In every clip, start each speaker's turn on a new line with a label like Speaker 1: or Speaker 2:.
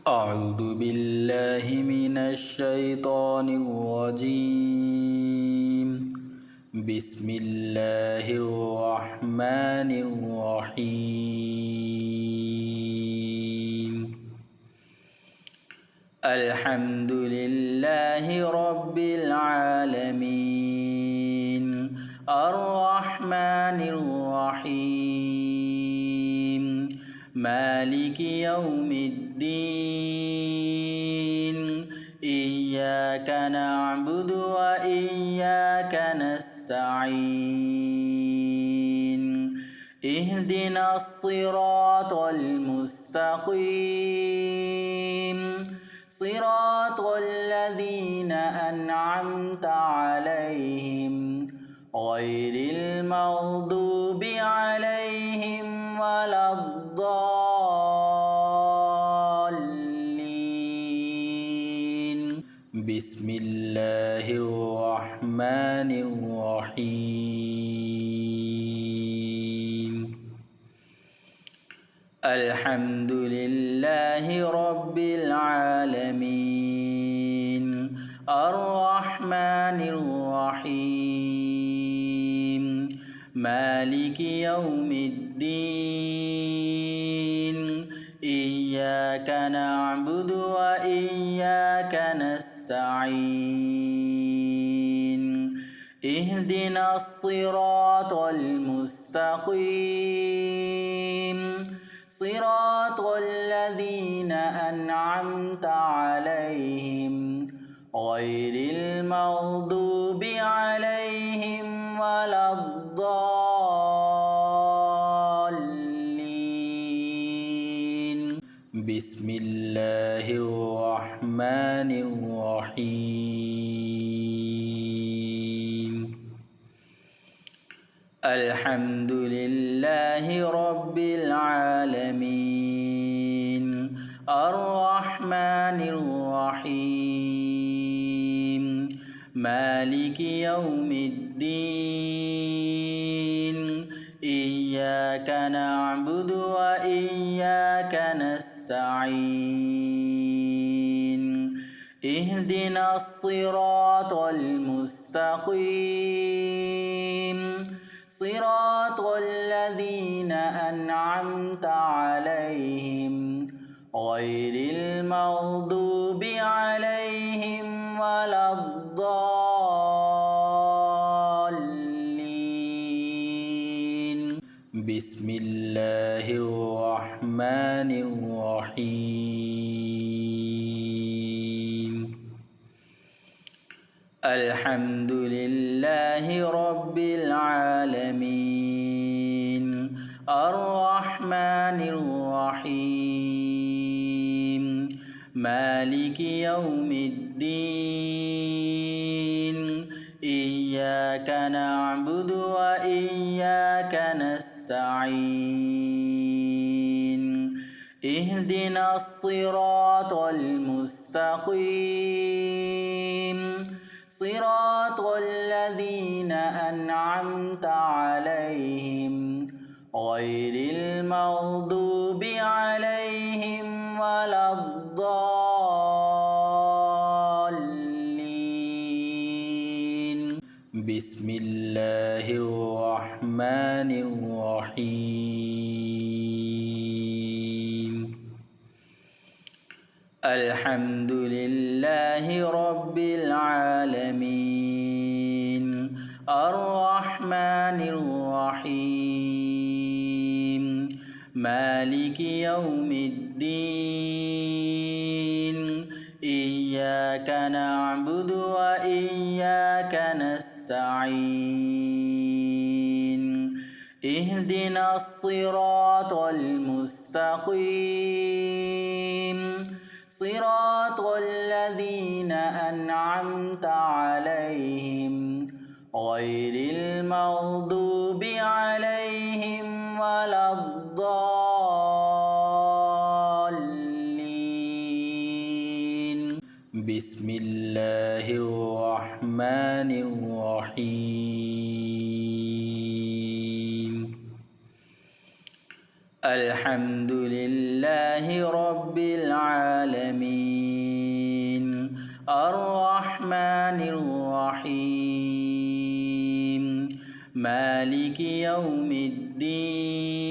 Speaker 1: أعوذ بالله من الشيطان الرجيم. بسم الله الرحمن الرحيم. الحمد لله رب العالمين الرحمن الرحيم مالك يوم الدين إياك نعبد وإياك نستعين اهدنا الصراط المستقيم صراط الذين أنعمت عليهم غير المغضوب عليهم ولا الضالين. بسم الله الرحمن الرحيم. الحمد لله رب العالمين الرحمن الرحيم مالك يوم الدين إياك نعبد وإياك نستعين اهدنا الصراط المستقيم صراط الذين أنعمت عليهم غير المغضوب عليهم ولا الضالين. بسم الله الرحمن الرحيم. الحمد لله رب العالمين الرحمن الرحيم مالك يوم الدين إياك نعبد وإياك نستعين اهدنا الصراط المستقيم صراط الذين أنعمت عليهم غير المغضوب عليهم ولا الضالين. بسم الله الرحمن الرحيم. الحمد لله رب العالمين الرحمن الرحيم مالك يوم الدين إياك نعبد وإياك نستعين اهدنا الصراط المستقيم صراط الذين أنعمت عليهم غير المغضوب عليهم ولا الضالين. بسم الله الرحمن الرحيم. الحمد لله رب العالمين الرحمن الرحيم مالك يوم الدين إياك نعبد وإياك نستعين اهدنا الصراط المستقيم صراط الذين أنعمت عليهم غير المغضوب عليهم ولا الضالين. بسم الله الرحمن الرحيم. الحمد لله رب العالمين الرحمن الرحيم مالك يوم الدين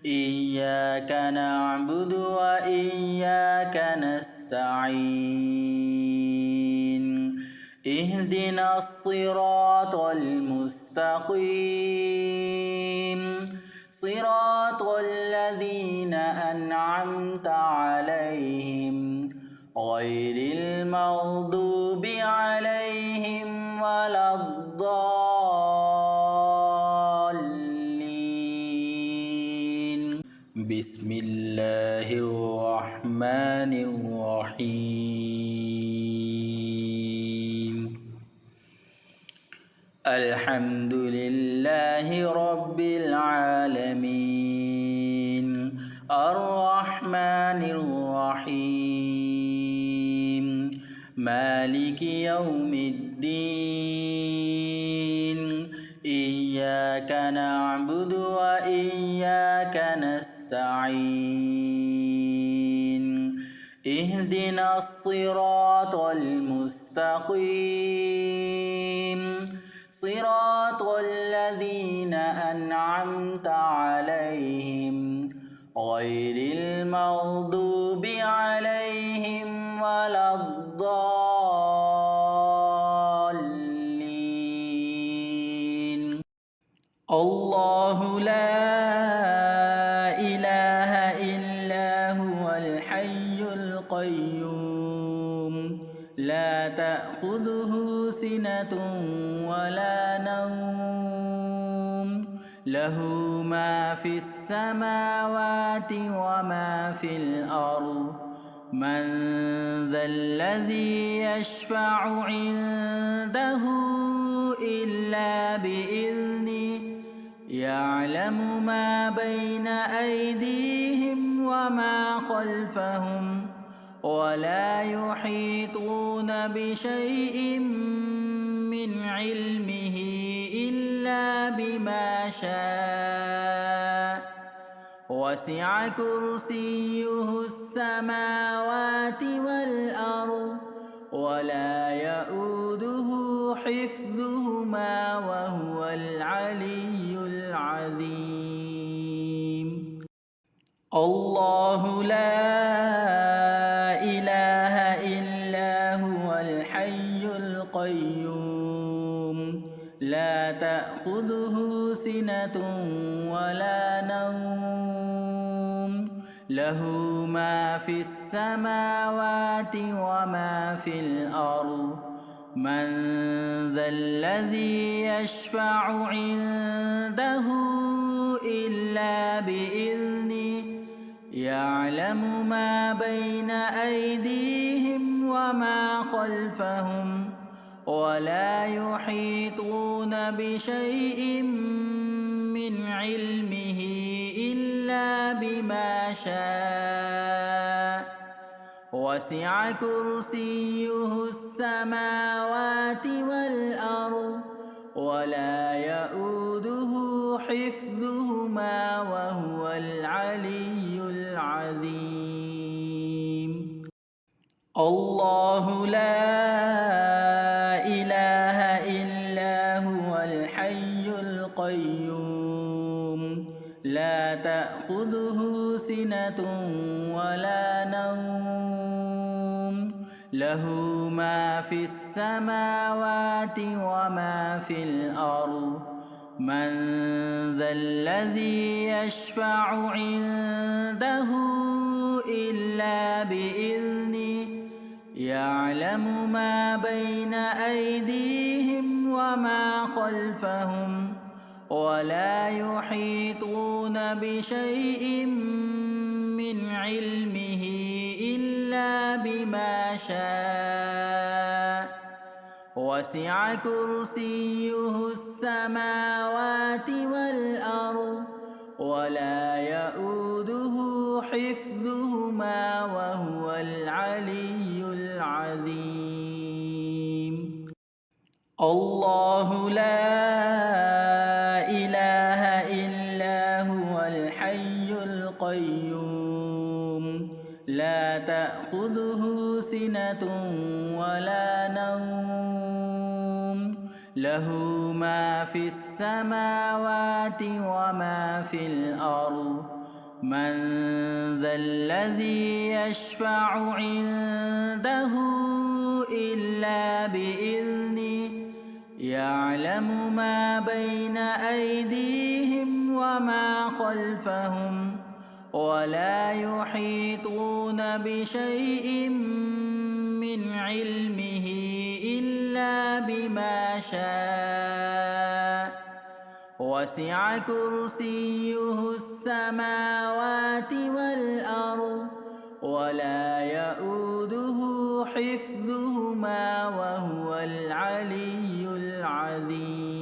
Speaker 1: إياك نعبد وإياك نستعين اهدنا الصراط المستقيم صراط الذين أنعمت عليهم غير المغضوب عليهم ولا الضالين بسم الله الرحمن الرحيم الحمد لله رب العالمين الرحمن الرحيم مالك يوم الدين إياك نعبد وإياك نستعين اهدنا الصراط المستقيم صراط الذين أنعمت عليهم غير المغضوب عليهم ولا الضالين الله لا إله إلا هو الحي القيوم لا تأخذه سنة ولا نوم له ما في السماوات وما في الأرض من ذا الذي يشفع عنده إلا بإذنه يعلم ما بين أيديهم وما خلفهم ولا يحيطون بشيء من علمه إلا بما شاء وسع كرسيه السماوات والأرض ولا يؤوده حفظهما وهو العلي العظيم الله لا إله إلا هو الحي القيوم لا تأخذه سنة ولا نوم له ما في السماوات وما في الأرض من ذا الذي يشفع عنده إلا بإذنه يعلم ما بين أيديهم وما خلفهم ولا يحيطون بشيء من علمه إلا بما شاء وسع كرسيه السماوات والأرض ولا يؤوده حفظهما وهو العلي العظيم الله لا إله إلا هو الحي القيوم لا تأخذه سنة ولا نوم له ما في السماوات وما في الأرض من ذا الذي يشفع عنده إلا بإذنه يعلم ما بين أيديهم وما خلفهم ولا يحيطون بشيء من علمه إلا بما شاء وسع كرسيه السماوات والأرض ولا يؤوده حفظهما وهو العلي العظيم الله لا إله إلا هو لا تأخذه سنة ولا نوم له ما في السماوات وما في الأرض من ذا الذي يشفع عنده إلا بإذنه يعلم ما بين أيديهم وما خلفهم ولا يحيطون بشيء من علمه إلا بما شاء وسع كرسيه السماوات والأرض ولا يؤوده حفظهما وهو العلي العظيم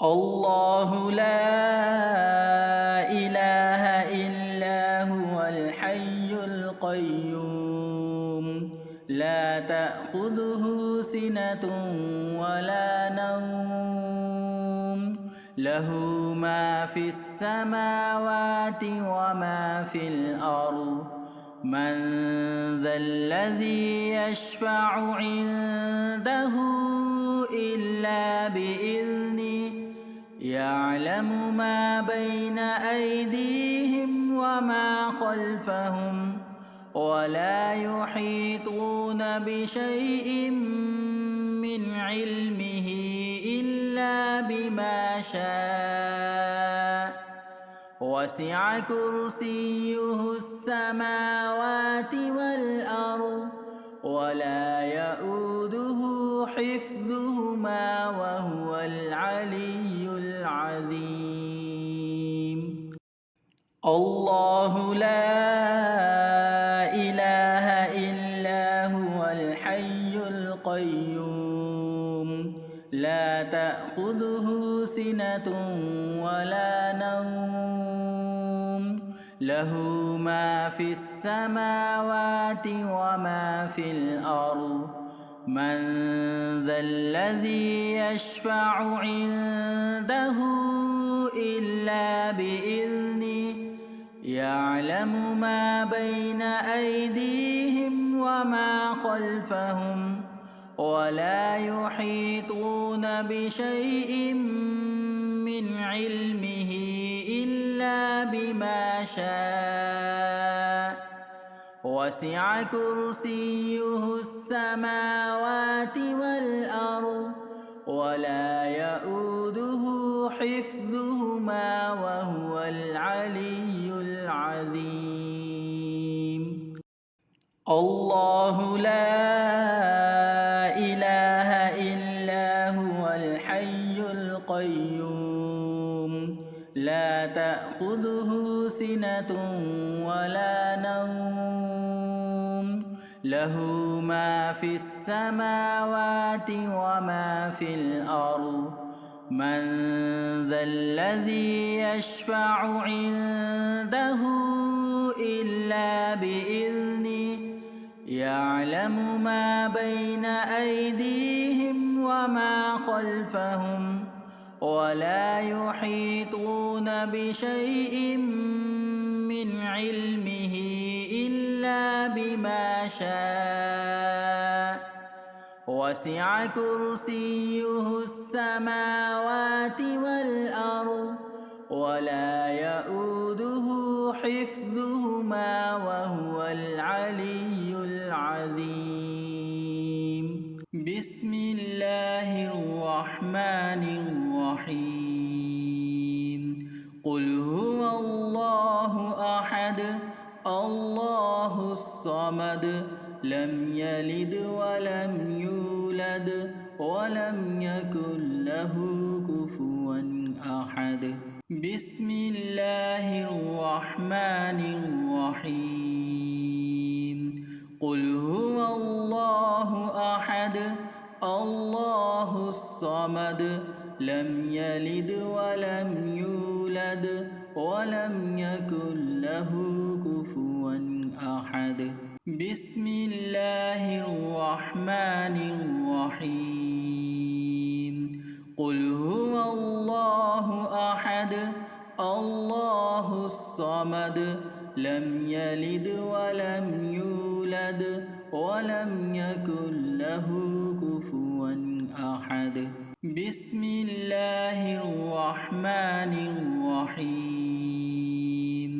Speaker 1: الله لا إله إلا هو الحي القيوم لا تأخذه سنة ولا نوم له ما في السماوات وما في الأرض من ذا الذي يشفع عنده إلا بإذنه يعلم ما بين أيديهم وما خلفهم ولا يحيطون بشيء من علمه إلا بما شاء وسع كرسيه السماوات والأرض ولا يؤوده حفظهما وهو العلي العظيم الله لا إله إلا هو الحي القيوم لا تأخذه سنة ولا نوم له ما في السماوات وما في الأرض من ذا الذي يشفع عنده إلا بإذنه يعلم ما بين أيديهم وما خلفهم ولا يحيطون بشيء من علمه إلا بما شاء وسع كرسيه السماوات والأرض ولا يؤوده حفظهما وهو العلي العظيم الله لا إله إلا هو الحي القيوم لا تأخذه سنة ولا نوم له ما في السماوات وما في الأرض من ذا الذي يشفع عنده إلا بإذنه يعلم ما بين أيديهم وما خلفهم ولا يحيطون بشيء من علمه إلا بما شاء وسع كرسيه السماوات والأرض ولا يؤوده حفظهما وهو العلي العظيم بسم الله الرحمن الرحيم قل هو الله أحد الله الصمد لم يلد ولم يولد ولم يكن له كفوا أحد بسم الله الرحمن الرحيم قل هو الله أحد الله الصمد لم يلد ولم يولد ولم يكن له كفوا أحد بسم الله الرحمن الرحيم قل هو الله أحد الله الصمد لم يلد ولم يولد ولم يكن له كفوا أحد. بسم الله الرحمن الرحيم.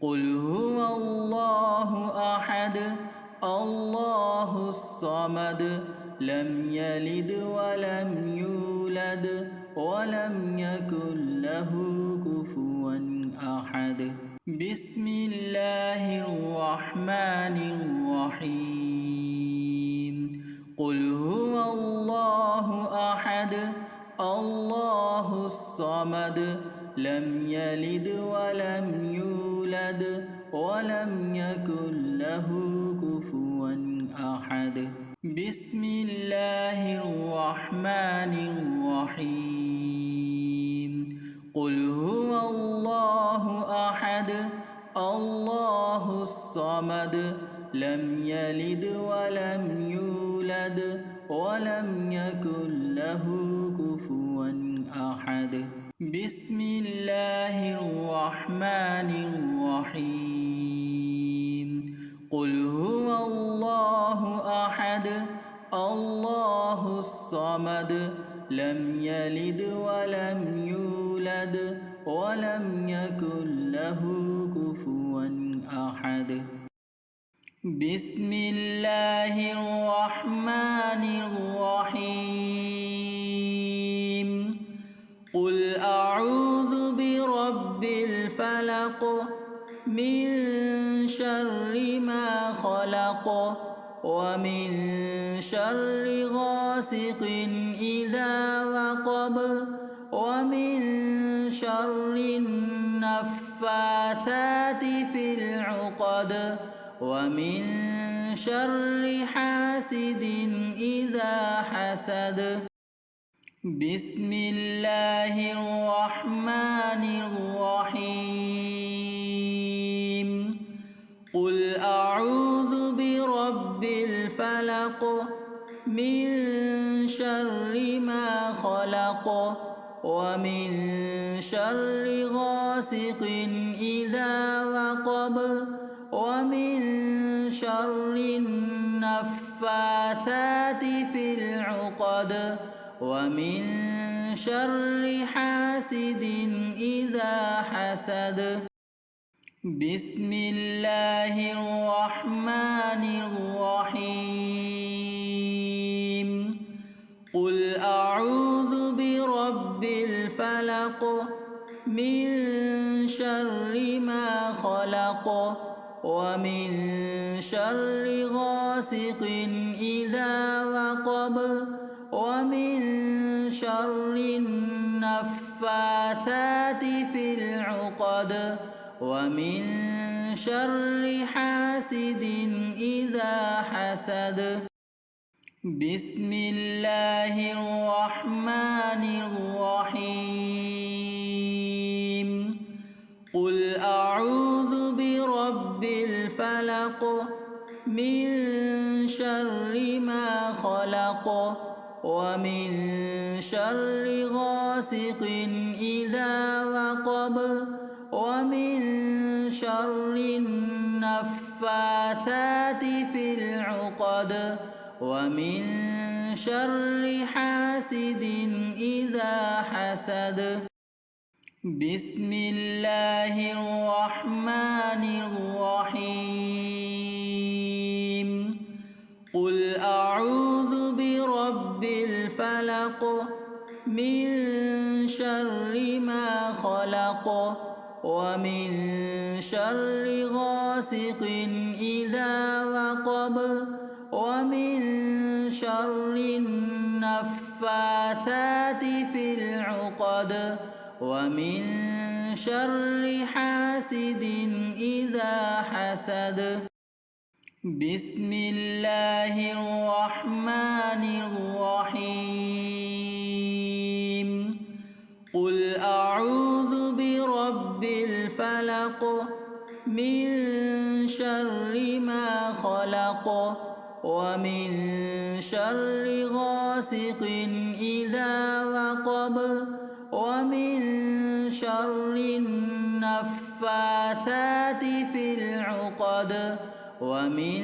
Speaker 1: قل هو الله أحد الله الصمد لم يلد ولم يولد ولم يكن له كفوا أحد. بسم الله الرحمن الرحيم. قل هو الله أحد الله الصمد لم يلد ولم يولد ولم يكن له كفوا أحد. بسم الله الرحمن الرحيم. قل هو الله أحد الله الصمد لم يلد ولم يولد ولم يكن له كفوا أحد. بسم الله الرحمن الرحيم. قل هو الله أحد الله الصمد لم يلد ولم يولد ولم يكن له كفوا أحد. بسم الله الرحمن الرحيم. قل أعوذ برب الفلق من شر ما خلق ومن شر غاسق إذا وقب ومن شر النفاثات في العقد ومن شر حاسد إذا حسد. بسم الله الرحمن الرحيم. قل أعوذ برب الفلق من شر ما خلق ومن شر غاسق إذا وقب ومن شر النفاثات في العقد ومن شر حاسد إذا حسد. بسم الله الرحمن الرحيم. قل أعوذ برب الفلق من شر ما خلق ومن شر غاسق إذا وقب ومن شر النفاثات في العقد ومن شر حاسد إذا حسد. بسم الله الرحمن الرحيم. قل أعوذ برب الفلق من شر ما خلق ومن شر غاسق إذا وقب ومن شر النفاثات في العقد ومن شر حاسد إذا حسد. بسم الله الرحمن الرحيم. قل أعوذ برب الفلق من شر ما خلق ومن شر غاسق إذا وقب ومن شر النفاثات في العقد ومن شر حاسد إذا حسد. بسم الله الرحمن الرحيم. قل أعوذ برب الفلق من شر ما خلق ومن شر غاسق إذا وقب ومن شر النفاثات في العقد ومن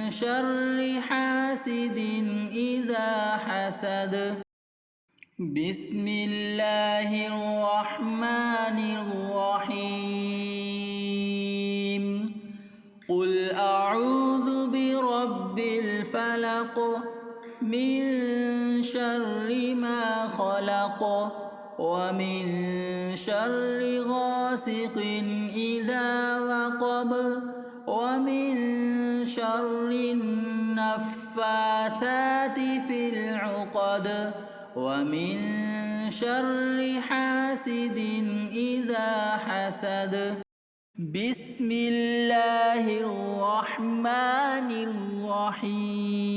Speaker 1: شر حاسد إذا حسد. بسم الله الرحمن الرحيم. قل أعوذ برب الفلق من شر ما خلق ومن شر غاسق إذا وقب ومن شر النفاثات في العقد ومن شر حاسد إذا حسد. بسم الله الرحمن الرحيم.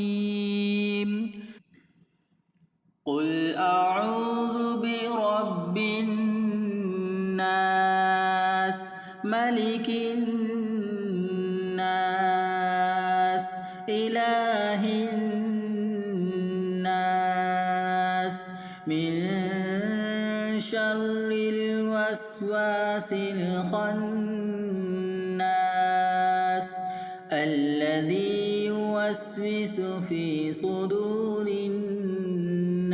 Speaker 1: قل أعوذ برب الناس ملك الناس إله الناس من شر الوسواس الخناس الذي يوسوس في صدور الناس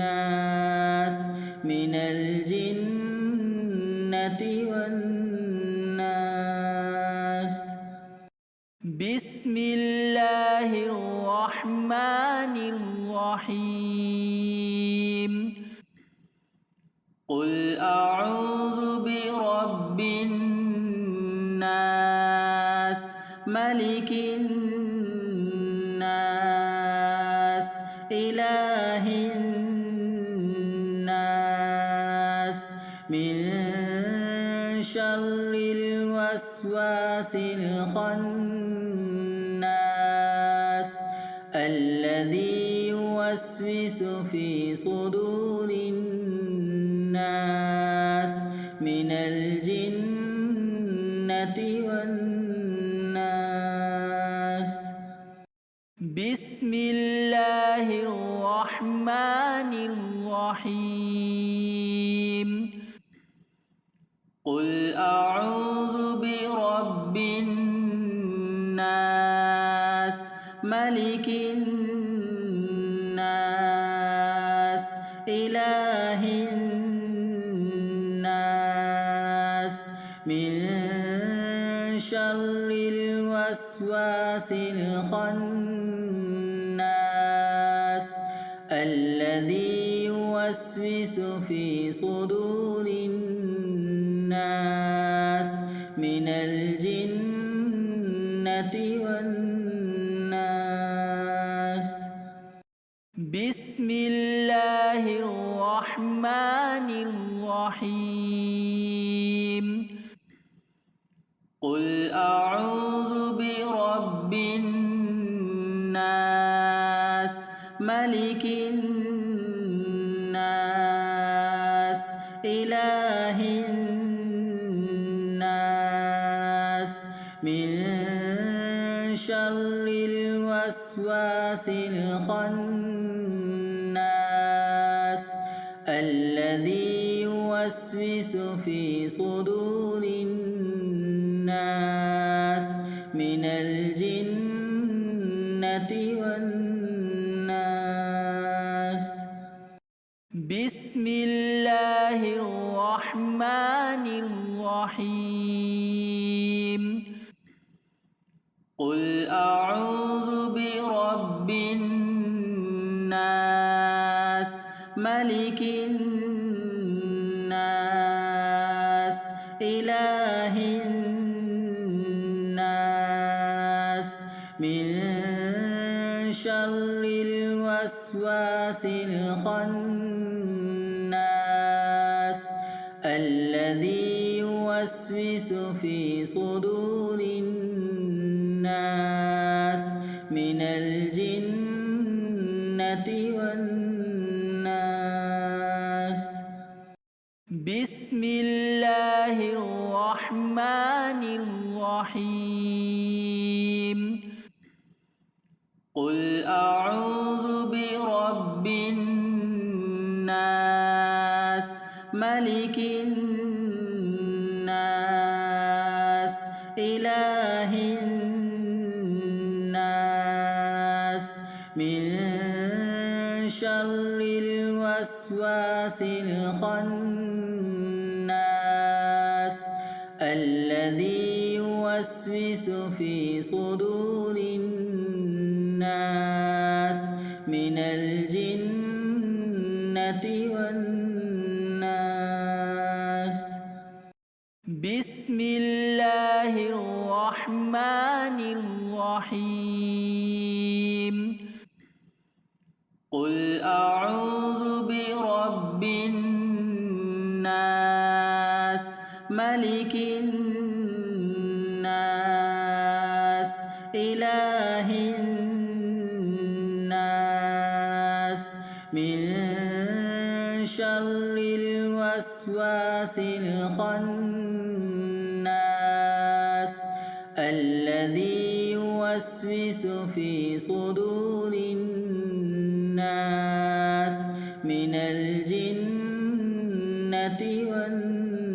Speaker 1: من الجنة والناس. بسم الله الرحمن الرحيم. قل أعوذ برب الناس ملك الناس إله الناس من شر الوسواس الخناس الذي يوسوس في صدور الناس من الجنة والناس. بسم الله الرحمن الرحيم. قل أعوذ برب الناس ملك الناس إله الناس من شر الوسواس الخناس الذي يوسوس في صدور الناس من الجنة والناس. بسم الله الرحمن الرحيم. قل أعوذ برب الناس ملك الناس إله الناس من شر الوسواس الخناس الذي يوسوس في صدور الناس من الجنة والناس. بسم الله الرحمن الرحيم. قل أعوذ برب الناس ملك الناس إله الناس من شر الوسواس الخناس الذي يوسوس في صدور الناس من الجنة والناس. بسم الله الرحمن الرحيم. قل أعوذ برب الناس ملك الناس إله الناس شر الوسواس الخناس الذي يوسوس في صدور الناس من الجنة والناس. بسم الله الرحمن الرحيم. قل أعوذ برب الناس ملك الناس إله الناس من شر الوسواس الخناس الذي يوسوس في صدور الناس من الجنة والناس.